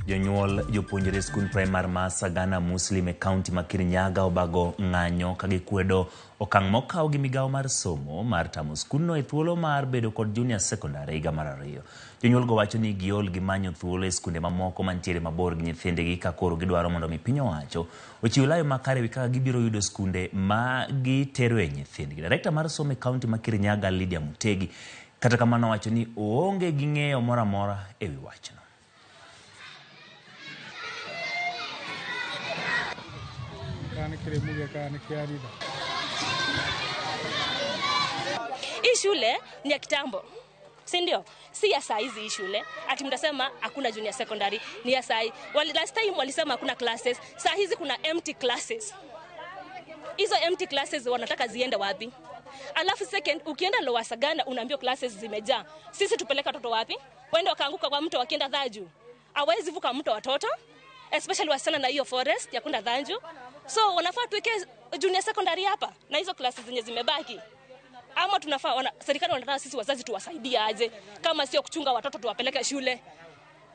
Jonyuol jopuonjre skund primar ma Sagana Muslim e kaunti ma Kirinyaga obago ng'anyo ka gikwedo okang' mokaw gi migawo mar somo mar tamo skundno e thuolo mar bedo kod junior secondary higa mar 2. Jonyuol go wacho ni giol gi manyo thuolo e skunde mamoko mantiere mabor gi nyithindgi ka koro gidwaro mondo mi piny owacho ochiw layo makare wi kaka gibiro yudo skunde ma gitero e nyithindgi. Direkta mar somo e kaunti ma Kirinyaga Lydia Mutegi kata kamano wacho ni oonge gi ng'eyo moro amora e wi wachno. Hii shule ni ya kitambo, si ndio? Si ya saa hizi hii shule. Ati mtasema hakuna junior secondary, ni ya saa hii. Last time walisema hakuna classes, saa hizi kuna empty classes. Hizo empty classes wanataka ziende wapi? Alafu second, ukienda Lower Sagana unaambiwa classes zimejaa. Sisi tupeleka watoto wapi? Waende wakaanguka kwa mto wakienda Dhaju. Hawezi vuka mto watoto, especially wasichana na hiyo forest ya kwenda Dhaju. So wanafaa tuweke junior secondary hapa na hizo classes zenye zimebaki. Ama tunafaa serikali wanataka sisi wazazi tuwasaidie aje kama sio kuchunga watoto tuwapeleke shule.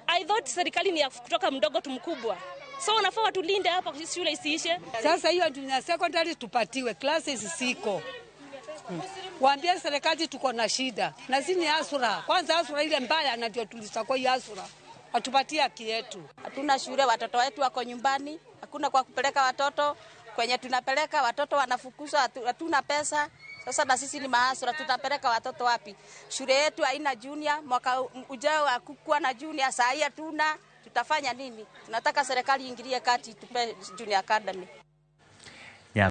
I thought serikali ni ya kutoka mdogo tu mkubwa. So wanafaa watulinde hapa shule isiishe. Sasa hiyo junior secondary tupatiwe, classes siko. Waambie serikali tuko na shida. Na sisi ni asura. Kwanza asura ile mbaya na ndio tulisakwa hiyo asura. Atupatie haki yetu. Hatuna shule, watoto wetu wako nyumbani. Hakuna kwa kupeleka watoto. Kwenye tunapeleka watoto wanafukuzwa, hatuna pesa. Sasa na sisi ni maasura, tutapeleka watoto wapi? Shule yetu haina junior, mwaka ujao hakukuwa na junior, saa hii hatuna. Tutafanya nini? Tunataka serikali iingilie kati tupe junior academy.